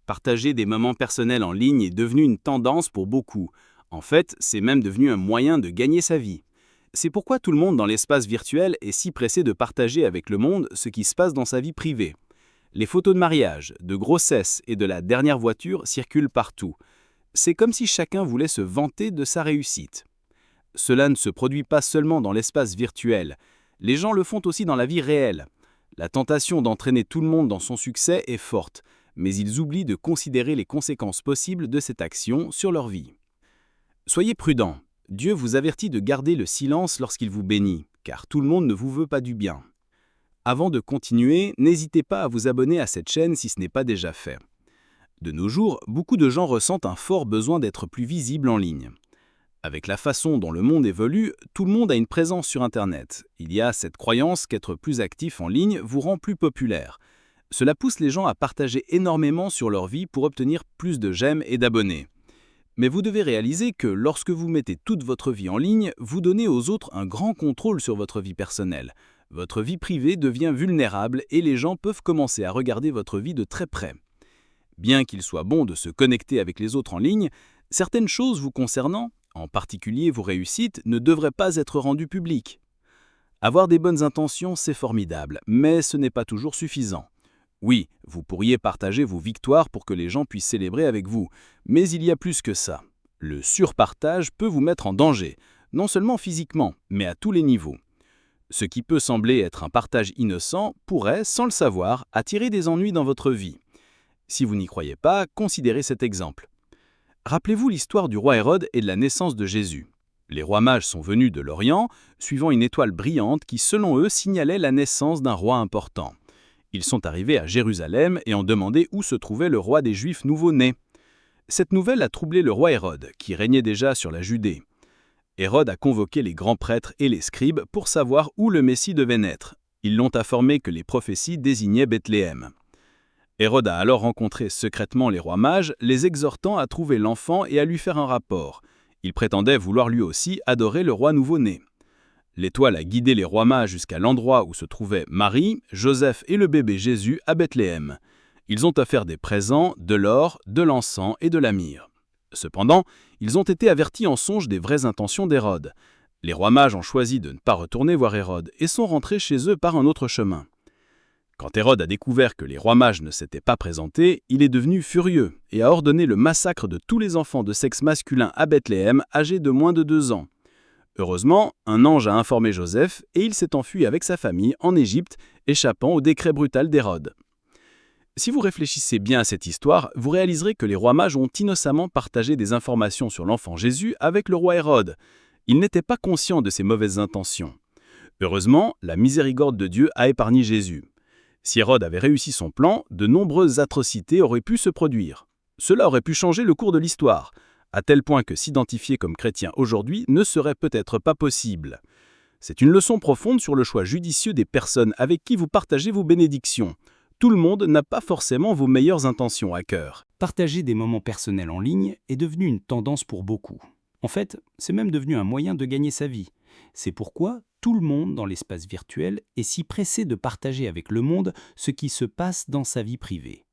Partager des moments personnels en ligne est devenu une tendance pour beaucoup. En fait, c'est même devenu un moyen de gagner sa vie. C'est pourquoi tout le monde dans l'espace virtuel est si pressé de partager avec le monde ce qui se passe dans sa vie privée. Les photos de mariage, de grossesse et de la dernière voiture circulent partout. C'est comme si chacun voulait se vanter de sa réussite. Cela ne se produit pas seulement dans l'espace virtuel. Les gens le font aussi dans la vie réelle. La tentation d'entraîner tout le monde dans son succès est forte, mais ils oublient de considérer les conséquences possibles de cette action sur leur vie. Soyez prudents. Dieu vous avertit de garder le silence lorsqu'il vous bénit, car tout le monde ne vous veut pas du bien. Avant de continuer, n'hésitez pas à vous abonner à cette chaîne si ce n'est pas déjà fait. De nos jours, beaucoup de gens ressentent un fort besoin d'être plus visibles en ligne. Avec la façon dont le monde évolue, tout le monde a une présence sur Internet. Il y a cette croyance qu'être plus actif en ligne vous rend plus populaire. Cela pousse les gens à partager énormément sur leur vie pour obtenir plus de j'aime et d'abonnés. Mais vous devez réaliser que lorsque vous mettez toute votre vie en ligne, vous donnez aux autres un grand contrôle sur votre vie personnelle. Votre vie privée devient vulnérable et les gens peuvent commencer à regarder votre vie de très près. Bien qu'il soit bon de se connecter avec les autres en ligne, certaines choses vous concernant, en particulier vos réussites, ne devraient pas être rendues publiques. Avoir des bonnes intentions, c'est formidable, mais ce n'est pas toujours suffisant. Oui, vous pourriez partager vos victoires pour que les gens puissent célébrer avec vous, mais il y a plus que ça. Le surpartage peut vous mettre en danger, non seulement physiquement, mais à tous les niveaux. Ce qui peut sembler être un partage innocent pourrait, sans le savoir, attirer des ennuis dans votre vie. Si vous n'y croyez pas, considérez cet exemple. Rappelez-vous l'histoire du roi Hérode et de la naissance de Jésus. Les rois mages sont venus de l'Orient, suivant une étoile brillante qui, selon eux, signalait la naissance d'un roi important. Ils sont arrivés à Jérusalem et ont demandé où se trouvait le roi des Juifs nouveau-né. Cette nouvelle a troublé le roi Hérode, qui régnait déjà sur la Judée. Hérode a convoqué les grands prêtres et les scribes pour savoir où le Messie devait naître. Ils l'ont informé que les prophéties désignaient Bethléem. Hérode a alors rencontré secrètement les rois mages, les exhortant à trouver l'enfant et à lui faire un rapport. Il prétendait vouloir lui aussi adorer le roi nouveau-né. L'étoile a guidé les rois mages jusqu'à l'endroit où se trouvaient Marie, Joseph et le bébé Jésus à Bethléem. Ils ont offert des présents, de l'or, de l'encens et de la myrrhe. Cependant, ils ont été avertis en songe des vraies intentions d'Hérode. Les rois mages ont choisi de ne pas retourner voir Hérode et sont rentrés chez eux par un autre chemin. Quand Hérode a découvert que les rois mages ne s'étaient pas présentés, il est devenu furieux et a ordonné le massacre de tous les enfants de sexe masculin à Bethléem âgés de moins de 2 ans. Heureusement, un ange a informé Joseph et il s'est enfui avec sa famille en Égypte, échappant au décret brutal d'Hérode. Si vous réfléchissez bien à cette histoire, vous réaliserez que les rois mages ont innocemment partagé des informations sur l'enfant Jésus avec le roi Hérode. Ils n'étaient pas conscients de ses mauvaises intentions. Heureusement, la miséricorde de Dieu a épargné Jésus. Si Hérode avait réussi son plan, de nombreuses atrocités auraient pu se produire. Cela aurait pu changer le cours de l'histoire, à tel point que s'identifier comme chrétien aujourd'hui ne serait peut-être pas possible. C'est une leçon profonde sur le choix judicieux des personnes avec qui vous partagez vos bénédictions. Tout le monde n'a pas forcément vos meilleures intentions à cœur. Partager des moments personnels en ligne est devenu une tendance pour beaucoup. En fait, c'est même devenu un moyen de gagner sa vie. C'est pourquoi tout le monde dans l'espace virtuel est si pressé de partager avec le monde ce qui se passe dans sa vie privée.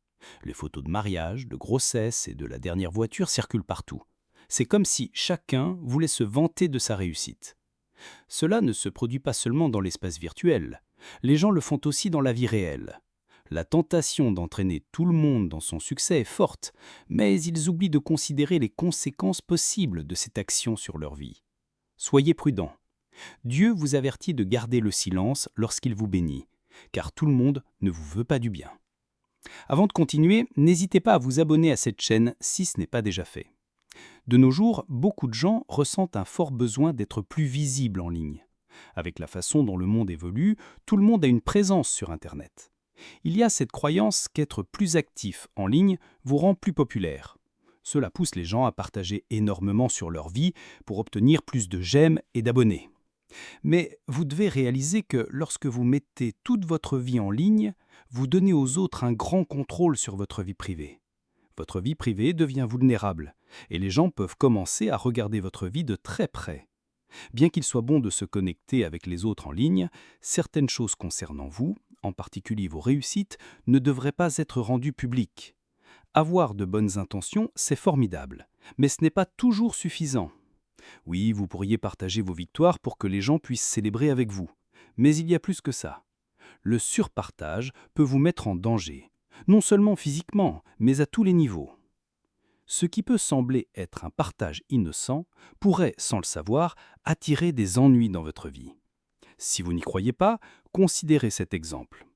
Les photos de mariage, de grossesse et de la dernière voiture circulent partout. C'est comme si chacun voulait se vanter de sa réussite. Cela ne se produit pas seulement dans l'espace virtuel. Les gens le font aussi dans la vie réelle. La tentation d'entraîner tout le monde dans son succès est forte, mais ils oublient de considérer les conséquences possibles de cette action sur leur vie. Soyez prudents. Dieu vous avertit de garder le silence lorsqu'il vous bénit, car tout le monde ne vous veut pas du bien. Avant de continuer, n'hésitez pas à vous abonner à cette chaîne si ce n'est pas déjà fait. De nos jours, beaucoup de gens ressentent un fort besoin d'être plus visibles en ligne. Avec la façon dont le monde évolue, tout le monde a une présence sur Internet. Il y a cette croyance qu'être plus actif en ligne vous rend plus populaire. Cela pousse les gens à partager énormément sur leur vie pour obtenir plus de j'aime et d'abonnés. Mais vous devez réaliser que lorsque vous mettez toute votre vie en ligne, vous donnez aux autres un grand contrôle sur votre vie privée. Votre vie privée devient vulnérable et les gens peuvent commencer à regarder votre vie de très près. Bien qu'il soit bon de se connecter avec les autres en ligne, certaines choses concernant vous, en particulier vos réussites, ne devraient pas être rendues publiques. Avoir de bonnes intentions, c'est formidable, mais ce n'est pas toujours suffisant. Oui, vous pourriez partager vos victoires pour que les gens puissent célébrer avec vous, mais il y a plus que ça. Le surpartage peut vous mettre en danger, non seulement physiquement, mais à tous les niveaux. Ce qui peut sembler être un partage innocent pourrait, sans le savoir, attirer des ennuis dans votre vie. Si vous n'y croyez pas, considérez cet exemple.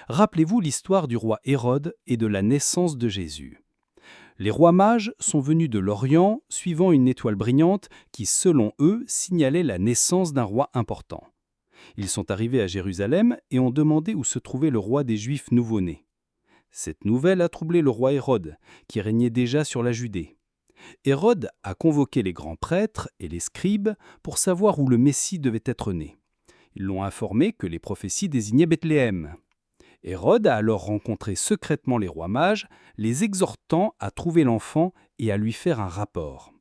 Rappelez-vous l'histoire du roi Hérode et de la naissance de Jésus. Les rois mages sont venus de l'Orient suivant une étoile brillante qui, selon eux, signalait la naissance d'un roi important. Ils sont arrivés à Jérusalem et ont demandé où se trouvait le roi des Juifs nouveau-né. Cette nouvelle a troublé le roi Hérode, qui régnait déjà sur la Judée. Hérode a convoqué les grands prêtres et les scribes pour savoir où le Messie devait être né. Ils l'ont informé que les prophéties désignaient Bethléem. Hérode a alors rencontré secrètement les rois mages, les exhortant à trouver l'enfant et à lui faire un rapport.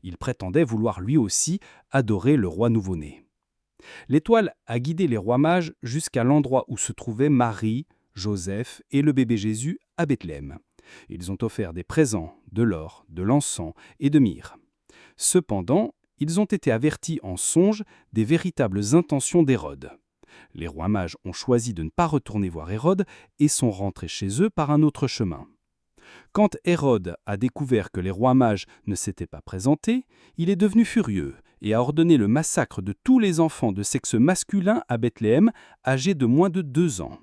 Il prétendait vouloir lui aussi adorer le roi nouveau-né. L'étoile a guidé les rois mages jusqu'à l'endroit où se trouvaient Marie, Joseph et le bébé Jésus à Bethléem. Ils ont offert des présents, de l'or, de l'encens et de myrrhe. Cependant, ils ont été avertis en songe des véritables intentions d'Hérode. Les rois mages ont choisi de ne pas retourner voir Hérode et sont rentrés chez eux par un autre chemin. Quand Hérode a découvert que les rois mages ne s'étaient pas présentés, il est devenu furieux et a ordonné le massacre de tous les enfants de sexe masculin à Bethléem âgés de moins de 2 ans.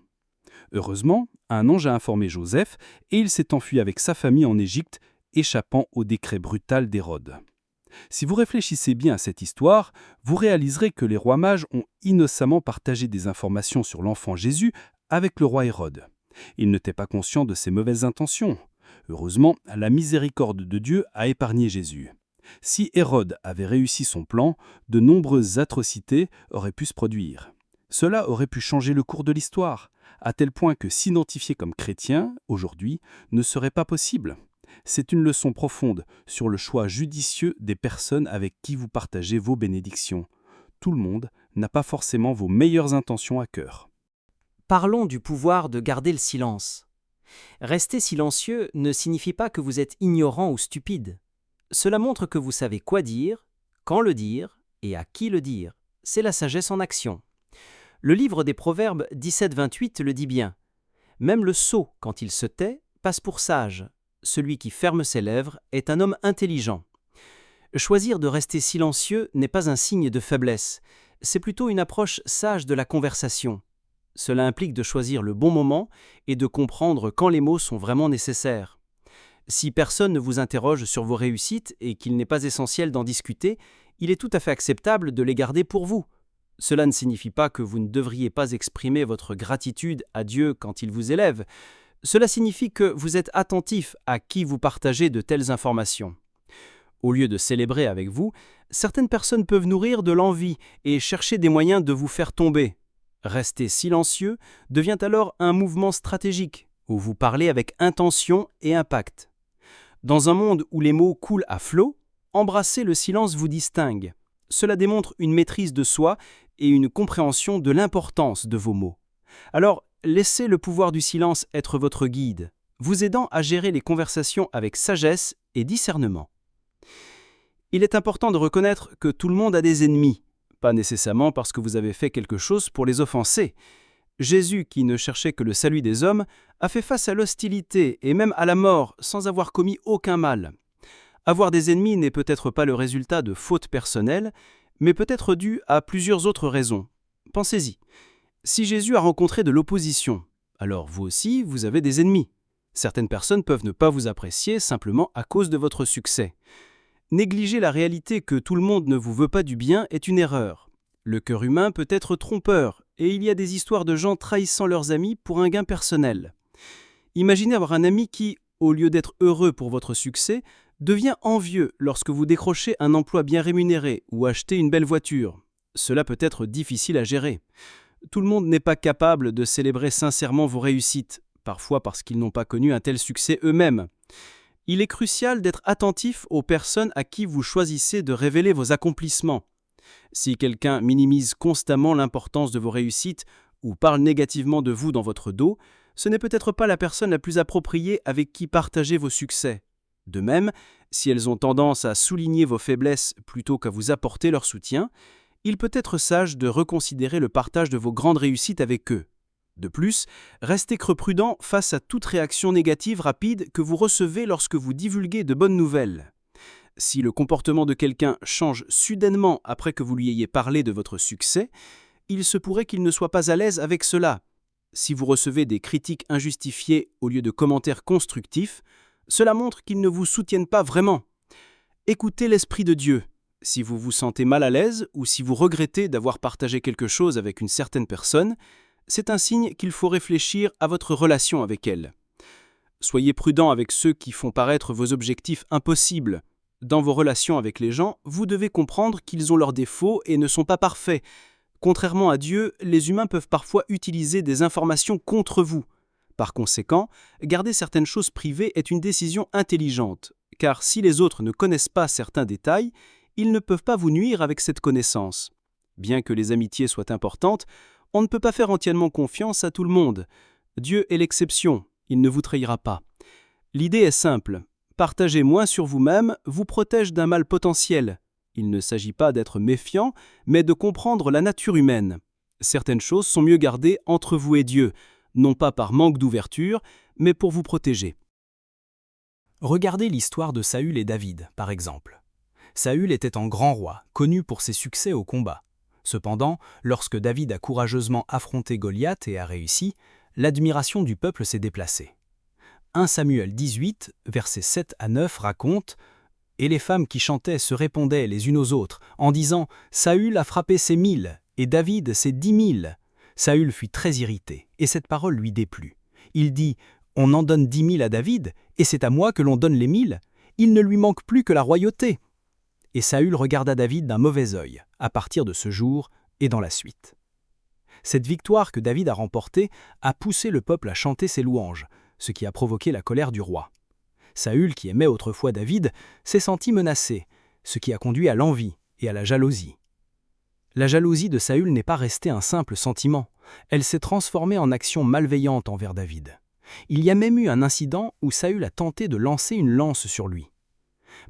Heureusement, un ange a informé Joseph et il s'est enfui avec sa famille en Égypte, échappant au décret brutal d'Hérode. Si vous réfléchissez bien à cette histoire, vous réaliserez que les rois mages ont innocemment partagé des informations sur l'enfant Jésus avec le roi Hérode. Ils n'étaient pas conscients de ses mauvaises intentions. Heureusement, la miséricorde de Dieu a épargné Jésus. Si Hérode avait réussi son plan, de nombreuses atrocités auraient pu se produire. Cela aurait pu changer le cours de l'histoire, à tel point que s'identifier comme chrétien, aujourd'hui, ne serait pas possible. C'est une leçon profonde sur le choix judicieux des personnes avec qui vous partagez vos bénédictions. Tout le monde n'a pas forcément vos meilleures intentions à cœur. Parlons du pouvoir de garder le silence. Rester silencieux ne signifie pas que vous êtes ignorant ou stupide. Cela montre que vous savez quoi dire, quand le dire et à qui le dire. C'est la sagesse en action. Le livre des Proverbes 17-28 le dit bien. Même le sot, quand il se tait, passe pour sage. Celui qui ferme ses lèvres est un homme intelligent. Choisir de rester silencieux n'est pas un signe de faiblesse, c'est plutôt une approche sage de la conversation. Cela implique de choisir le bon moment et de comprendre quand les mots sont vraiment nécessaires. Si personne ne vous interroge sur vos réussites et qu'il n'est pas essentiel d'en discuter, il est tout à fait acceptable de les garder pour vous. Cela ne signifie pas que vous ne devriez pas exprimer votre gratitude à Dieu quand il vous élève. Cela signifie que vous êtes attentif à qui vous partagez de telles informations. Au lieu de célébrer avec vous, certaines personnes peuvent nourrir de l'envie et chercher des moyens de vous faire tomber. Rester silencieux devient alors un mouvement stratégique, où vous parlez avec intention et impact. Dans un monde où les mots coulent à flot, embrasser le silence vous distingue. Cela démontre une maîtrise de soi et une compréhension de l'importance de vos mots. Alors, laissez le pouvoir du silence être votre guide, vous aidant à gérer les conversations avec sagesse et discernement. Il est important de reconnaître que tout le monde a des ennemis, pas nécessairement parce que vous avez fait quelque chose pour les offenser. Jésus, qui ne cherchait que le salut des hommes, a fait face à l'hostilité et même à la mort sans avoir commis aucun mal. Avoir des ennemis n'est peut-être pas le résultat de fautes personnelles, mais peut être dû à plusieurs autres raisons. Pensez-y. Si Jésus a rencontré de l'opposition, alors vous aussi, vous avez des ennemis. Certaines personnes peuvent ne pas vous apprécier simplement à cause de votre succès. Négliger la réalité que tout le monde ne vous veut pas du bien est une erreur. Le cœur humain peut être trompeur, et il y a des histoires de gens trahissant leurs amis pour un gain personnel. Imaginez avoir un ami qui, au lieu d'être heureux pour votre succès, devient envieux lorsque vous décrochez un emploi bien rémunéré ou achetez une belle voiture. Cela peut être difficile à gérer. Tout le monde n'est pas capable de célébrer sincèrement vos réussites, parfois parce qu'ils n'ont pas connu un tel succès eux-mêmes. Il est crucial d'être attentif aux personnes à qui vous choisissez de révéler vos accomplissements. Si quelqu'un minimise constamment l'importance de vos réussites ou parle négativement de vous dans votre dos, ce n'est peut-être pas la personne la plus appropriée avec qui partager vos succès. De même, si elles ont tendance à souligner vos faiblesses plutôt qu'à vous apporter leur soutien, il peut être sage de reconsidérer le partage de vos grandes réussites avec eux. De plus, restez prudent face à toute réaction négative rapide que vous recevez lorsque vous divulguez de bonnes nouvelles. Si le comportement de quelqu'un change soudainement après que vous lui ayez parlé de votre succès, il se pourrait qu'il ne soit pas à l'aise avec cela. Si vous recevez des critiques injustifiées au lieu de commentaires constructifs, cela montre qu'ils ne vous soutiennent pas vraiment. Écoutez l'Esprit de Dieu. Si vous vous sentez mal à l'aise ou si vous regrettez d'avoir partagé quelque chose avec une certaine personne, c'est un signe qu'il faut réfléchir à votre relation avec elle. Soyez prudent avec ceux qui font paraître vos objectifs impossibles. Dans vos relations avec les gens, vous devez comprendre qu'ils ont leurs défauts et ne sont pas parfaits. Contrairement à Dieu, les humains peuvent parfois utiliser des informations contre vous. Par conséquent, garder certaines choses privées est une décision intelligente, car si les autres ne connaissent pas certains détails, ils ne peuvent pas vous nuire avec cette connaissance. Bien que les amitiés soient importantes, on ne peut pas faire entièrement confiance à tout le monde. Dieu est l'exception, il ne vous trahira pas. L'idée est simple. Partager moins sur vous-même vous protège d'un mal potentiel. Il ne s'agit pas d'être méfiant, mais de comprendre la nature humaine. Certaines choses sont mieux gardées entre vous et Dieu, non pas par manque d'ouverture, mais pour vous protéger. Regardez l'histoire de Saül et David, par exemple. Saül était un grand roi, connu pour ses succès au combat. Cependant, lorsque David a courageusement affronté Goliath et a réussi, l'admiration du peuple s'est déplacée. 1 Samuel 18, versets 7 à 9 raconte « Et les femmes qui chantaient se répondaient les unes aux autres en disant « Saül a frappé ses 1000 et David ses 10 000 ». Saül fut très irrité et cette parole lui déplut. Il dit « On en donne 10 000 à David et c'est à moi que l'on donne les 1000. Il ne lui manque plus que la royauté. » Et Saül regarda David d'un mauvais œil, à partir de ce jour et dans la suite. Cette victoire que David a remportée a poussé le peuple à chanter ses louanges, ce qui a provoqué la colère du roi. Saül, qui aimait autrefois David, s'est senti menacé, ce qui a conduit à l'envie et à la jalousie. La jalousie de Saül n'est pas restée un simple sentiment, elle s'est transformée en action malveillante envers David. Il y a même eu un incident où Saül a tenté de lancer une lance sur lui.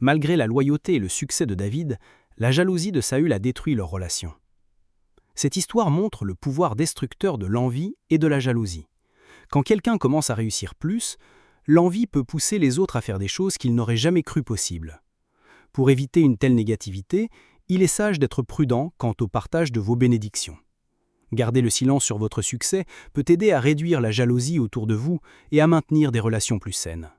Malgré la loyauté et le succès de David, la jalousie de Saül a détruit leur relation. Cette histoire montre le pouvoir destructeur de l'envie et de la jalousie. Quand quelqu'un commence à réussir plus, l'envie peut pousser les autres à faire des choses qu'ils n'auraient jamais cru possibles. Pour éviter une telle négativité, il est sage d'être prudent quant au partage de vos bénédictions. Garder le silence sur votre succès peut aider à réduire la jalousie autour de vous et à maintenir des relations plus saines.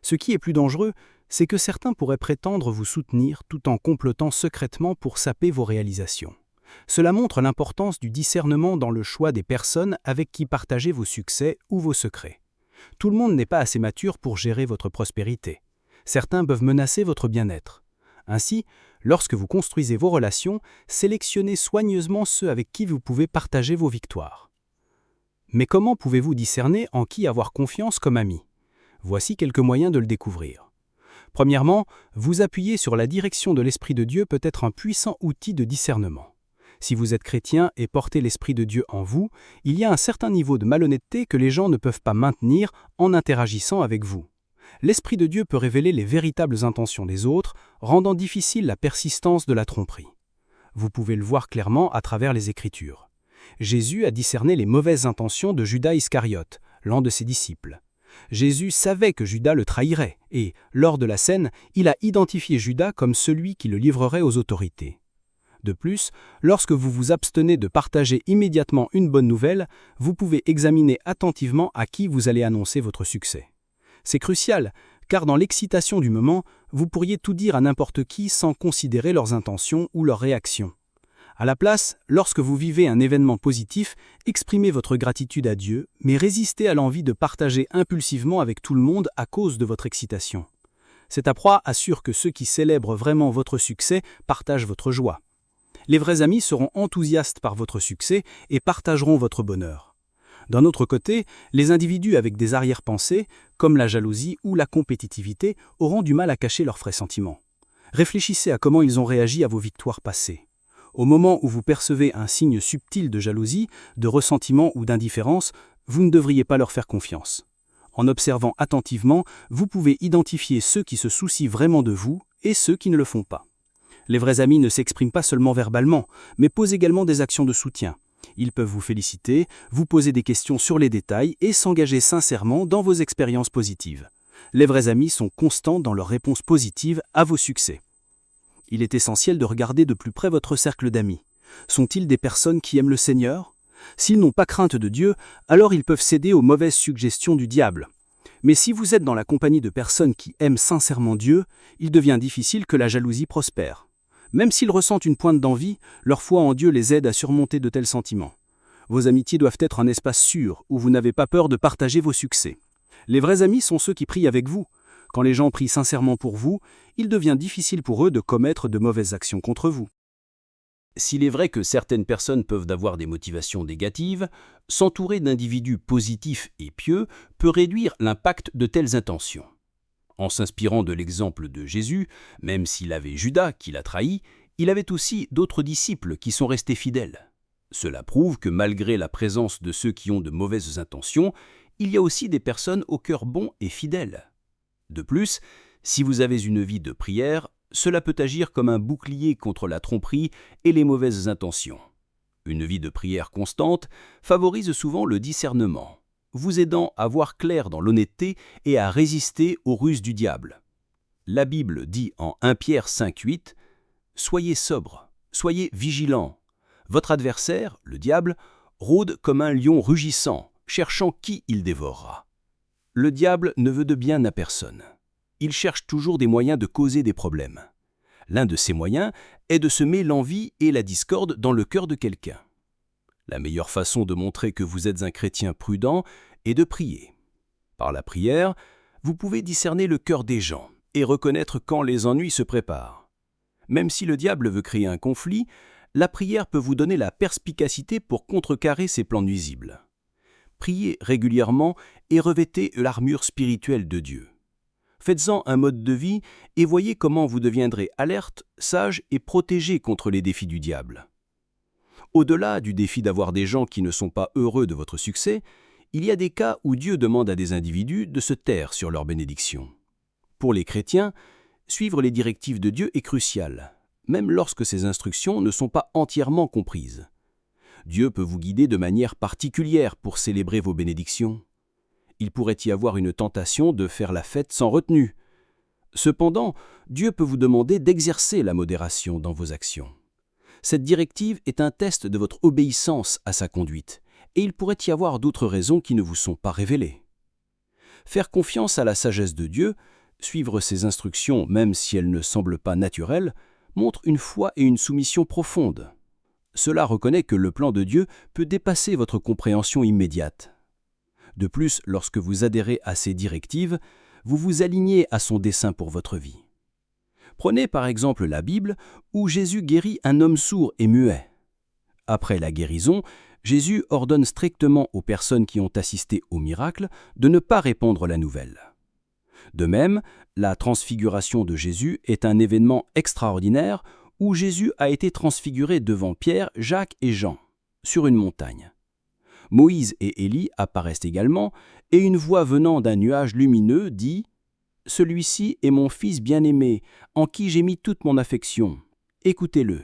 Ce qui est plus dangereux, c'est que certains pourraient prétendre vous soutenir tout en complotant secrètement pour saper vos réalisations. Cela montre l'importance du discernement dans le choix des personnes avec qui partager vos succès ou vos secrets. Tout le monde n'est pas assez mature pour gérer votre prospérité. Certains peuvent menacer votre bien-être. Ainsi, lorsque vous construisez vos relations, sélectionnez soigneusement ceux avec qui vous pouvez partager vos victoires. Mais comment pouvez-vous discerner en qui avoir confiance comme ami ? Voici quelques moyens de le découvrir. Premièrement, vous appuyer sur la direction de l'Esprit de Dieu peut être un puissant outil de discernement. Si vous êtes chrétien et portez l'Esprit de Dieu en vous, il y a un certain niveau de malhonnêteté que les gens ne peuvent pas maintenir en interagissant avec vous. L'Esprit de Dieu peut révéler les véritables intentions des autres, rendant difficile la persistance de la tromperie. Vous pouvez le voir clairement à travers les Écritures. Jésus a discerné les mauvaises intentions de Judas Iscariote, l'un de ses disciples. Jésus savait que Judas le trahirait et, lors de la scène, il a identifié Judas comme celui qui le livrerait aux autorités. De plus, lorsque vous vous abstenez de partager immédiatement une bonne nouvelle, vous pouvez examiner attentivement à qui vous allez annoncer votre succès. C'est crucial, car dans l'excitation du moment, vous pourriez tout dire à n'importe qui sans considérer leurs intentions ou leurs réactions. À la place, lorsque vous vivez un événement positif, exprimez votre gratitude à Dieu, mais résistez à l'envie de partager impulsivement avec tout le monde à cause de votre excitation. Cette approche assure que ceux qui célèbrent vraiment votre succès partagent votre joie. Les vrais amis seront enthousiastes par votre succès et partageront votre bonheur. D'un autre côté, les individus avec des arrière-pensées, comme la jalousie ou la compétitivité, auront du mal à cacher leurs frais sentiments. Réfléchissez à comment ils ont réagi à vos victoires passées. Au moment où vous percevez un signe subtil de jalousie, de ressentiment ou d'indifférence, vous ne devriez pas leur faire confiance. En observant attentivement, vous pouvez identifier ceux qui se soucient vraiment de vous et ceux qui ne le font pas. Les vrais amis ne s'expriment pas seulement verbalement, mais posent également des actions de soutien. Ils peuvent vous féliciter, vous poser des questions sur les détails et s'engager sincèrement dans vos expériences positives. Les vrais amis sont constants dans leurs réponses positives à vos succès. Il est essentiel de regarder de plus près votre cercle d'amis. Sont-ils des personnes qui aiment le Seigneur ? S'ils n'ont pas crainte de Dieu, alors ils peuvent céder aux mauvaises suggestions du diable. Mais si vous êtes dans la compagnie de personnes qui aiment sincèrement Dieu, il devient difficile que la jalousie prospère. Même s'ils ressentent une pointe d'envie, leur foi en Dieu les aide à surmonter de tels sentiments. Vos amitiés doivent être un espace sûr où vous n'avez pas peur de partager vos succès. Les vrais amis sont ceux qui prient avec vous. Quand les gens prient sincèrement pour vous, il devient difficile pour eux de commettre de mauvaises actions contre vous. S'il est vrai que certaines personnes peuvent avoir des motivations négatives, s'entourer d'individus positifs et pieux peut réduire l'impact de telles intentions. En s'inspirant de l'exemple de Jésus, même s'il avait Judas qui l'a trahi, il avait aussi d'autres disciples qui sont restés fidèles. Cela prouve que malgré la présence de ceux qui ont de mauvaises intentions, il y a aussi des personnes au cœur bon et fidèle. De plus, si vous avez une vie de prière, cela peut agir comme un bouclier contre la tromperie et les mauvaises intentions. Une vie de prière constante favorise souvent le discernement, vous aidant à voir clair dans l'honnêteté et à résister aux ruses du diable. La Bible dit en 1 Pierre 5,8 « Soyez sobres, soyez vigilants. Votre adversaire, le diable, rôde comme un lion rugissant, cherchant qui il dévorera. » Le diable ne veut de bien à personne. Il cherche toujours des moyens de causer des problèmes. L'un de ces moyens est de semer l'envie et la discorde dans le cœur de quelqu'un. La meilleure façon de montrer que vous êtes un chrétien prudent est de prier. Par la prière, vous pouvez discerner le cœur des gens et reconnaître quand les ennuis se préparent. Même si le diable veut créer un conflit, la prière peut vous donner la perspicacité pour contrecarrer ses plans nuisibles. Priez régulièrement et revêtez l'armure spirituelle de Dieu. Faites-en un mode de vie et voyez comment vous deviendrez alerte, sage et protégé contre les défis du diable. Au-delà du défi d'avoir des gens qui ne sont pas heureux de votre succès, il y a des cas où Dieu demande à des individus de se taire sur leur bénédiction. Pour les chrétiens, suivre les directives de Dieu est crucial, même lorsque ces instructions ne sont pas entièrement comprises. Dieu peut vous guider de manière particulière pour célébrer vos bénédictions. Il pourrait y avoir une tentation de faire la fête sans retenue. Cependant, Dieu peut vous demander d'exercer la modération dans vos actions. Cette directive est un test de votre obéissance à sa conduite, et il pourrait y avoir d'autres raisons qui ne vous sont pas révélées. Faire confiance à la sagesse de Dieu, suivre ses instructions même si elles ne semblent pas naturelles, montre une foi et une soumission profondes. Cela reconnaît que le plan de Dieu peut dépasser votre compréhension immédiate. De plus, lorsque vous adhérez à ses directives, vous vous alignez à son dessein pour votre vie. Prenez par exemple la Bible où Jésus guérit un homme sourd et muet. Après la guérison, Jésus ordonne strictement aux personnes qui ont assisté au miracle de ne pas répandre la nouvelle. De même, la transfiguration de Jésus est un événement extraordinaire où Jésus a été transfiguré devant Pierre, Jacques et Jean, sur une montagne. Moïse et Élie apparaissent également, et une voix venant d'un nuage lumineux dit « Celui-ci est mon fils bien-aimé, en qui j'ai mis toute mon affection. Écoutez-le. »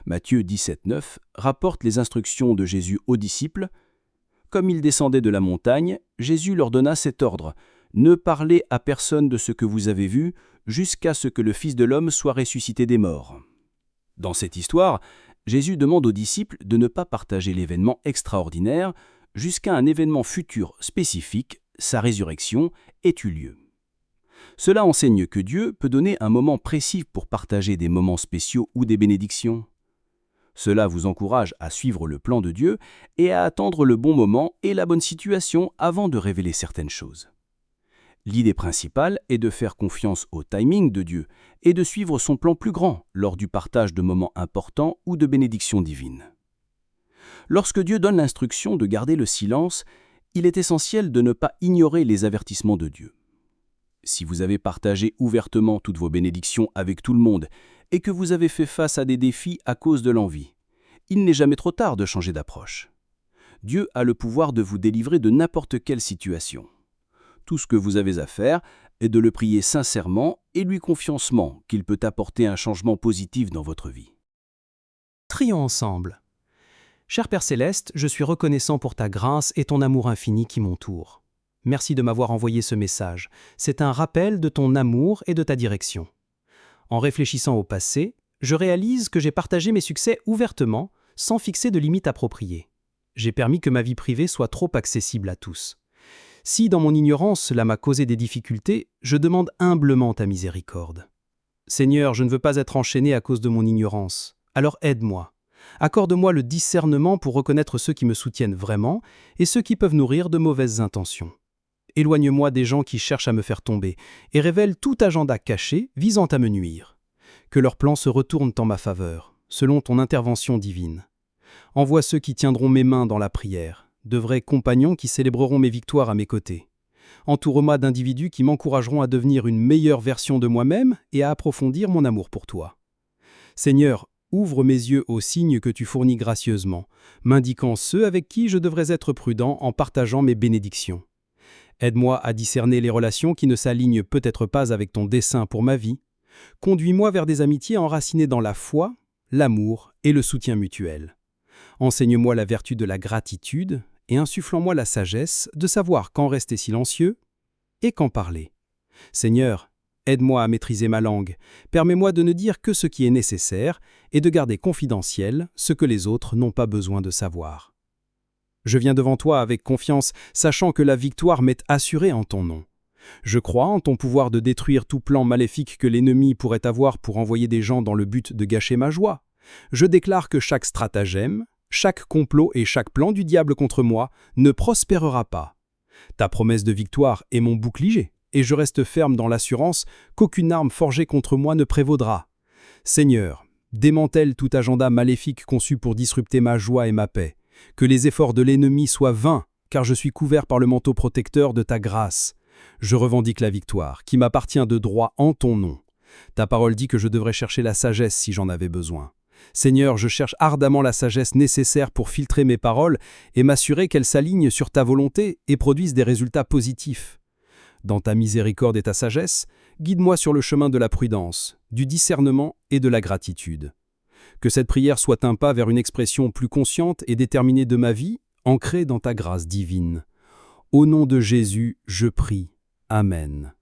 Matthieu 17,9 rapporte les instructions de Jésus aux disciples. Comme ils descendaient de la montagne, Jésus leur donna cet ordre « Ne parlez à personne de ce que vous avez vu, jusqu'à ce que le Fils de l'homme soit ressuscité des morts. » Dans cette histoire, Jésus demande aux disciples de ne pas partager l'événement extraordinaire jusqu'à un événement futur spécifique, sa résurrection, ait eu lieu. Cela enseigne que Dieu peut donner un moment précis pour partager des moments spéciaux ou des bénédictions. Cela vous encourage à suivre le plan de Dieu et à attendre le bon moment et la bonne situation avant de révéler certaines choses. L'idée principale est de faire confiance au timing de Dieu et de suivre son plan plus grand lors du partage de moments importants ou de bénédictions divines. Lorsque Dieu donne l'instruction de garder le silence, il est essentiel de ne pas ignorer les avertissements de Dieu. Si vous avez partagé ouvertement toutes vos bénédictions avec tout le monde et que vous avez fait face à des défis à cause de l'envie, il n'est jamais trop tard de changer d'approche. Dieu a le pouvoir de vous délivrer de n'importe quelle situation. Tout ce que vous avez à faire est de le prier sincèrement et lui confiancement qu'il peut apporter un changement positif dans votre vie. Prions ensemble. Cher Père Céleste, je suis reconnaissant pour ta grâce et ton amour infini qui m'entoure. Merci de m'avoir envoyé ce message. C'est un rappel de ton amour et de ta direction. En réfléchissant au passé, je réalise que j'ai partagé mes succès ouvertement, sans fixer de limites appropriées. J'ai permis que ma vie privée soit trop accessible à tous. Si, dans mon ignorance, cela m'a causé des difficultés, je demande humblement ta miséricorde. Seigneur, je ne veux pas être enchaîné à cause de mon ignorance. Alors aide-moi. Accorde-moi le discernement pour reconnaître ceux qui me soutiennent vraiment et ceux qui peuvent nourrir de mauvaises intentions. Éloigne-moi des gens qui cherchent à me faire tomber et révèle tout agenda caché visant à me nuire. Que leurs plans se retournent en ma faveur, selon ton intervention divine. Envoie ceux qui tiendront mes mains dans la prière, de vrais compagnons qui célébreront mes victoires à mes côtés. Entoure-moi d'individus qui m'encourageront à devenir une meilleure version de moi-même et à approfondir mon amour pour toi. Seigneur, ouvre mes yeux aux signes que tu fournis gracieusement, m'indiquant ceux avec qui je devrais être prudent en partageant mes bénédictions. Aide-moi à discerner les relations qui ne s'alignent peut-être pas avec ton dessein pour ma vie. Conduis-moi vers des amitiés enracinées dans la foi, l'amour et le soutien mutuel. Enseigne-moi la vertu de la gratitude et insuffle-moi la sagesse de savoir quand rester silencieux et quand parler. Seigneur, aide-moi à maîtriser ma langue, permets-moi de ne dire que ce qui est nécessaire et de garder confidentiel ce que les autres n'ont pas besoin de savoir. Je viens devant toi avec confiance, sachant que la victoire m'est assurée en ton nom. Je crois en ton pouvoir de détruire tout plan maléfique que l'ennemi pourrait avoir pour envoyer des gens dans le but de gâcher ma joie. Je déclare que chaque stratagème, chaque complot et chaque plan du diable contre moi ne prospérera pas. Ta promesse de victoire est mon bouclier, et je reste ferme dans l'assurance qu'aucune arme forgée contre moi ne prévaudra. Seigneur, démantèle tout agenda maléfique conçu pour disrupter ma joie et ma paix. Que les efforts de l'ennemi soient vains, car je suis couvert par le manteau protecteur de ta grâce. Je revendique la victoire, qui m'appartient de droit en ton nom. Ta parole dit que je devrais chercher la sagesse si j'en avais besoin. Seigneur, je cherche ardemment la sagesse nécessaire pour filtrer mes paroles et m'assurer qu'elles s'alignent sur ta volonté et produisent des résultats positifs. Dans ta miséricorde et ta sagesse, guide-moi sur le chemin de la prudence, du discernement et de la gratitude. Que cette prière soit un pas vers une expression plus consciente et déterminée de ma vie, ancrée dans ta grâce divine. Au nom de Jésus, je prie. Amen.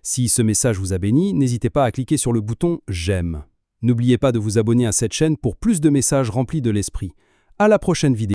Si ce message vous a béni, n'hésitez pas à cliquer sur le bouton « J'aime ». N'oubliez pas de vous abonner à cette chaîne pour plus de messages remplis de l'esprit. À la prochaine vidéo.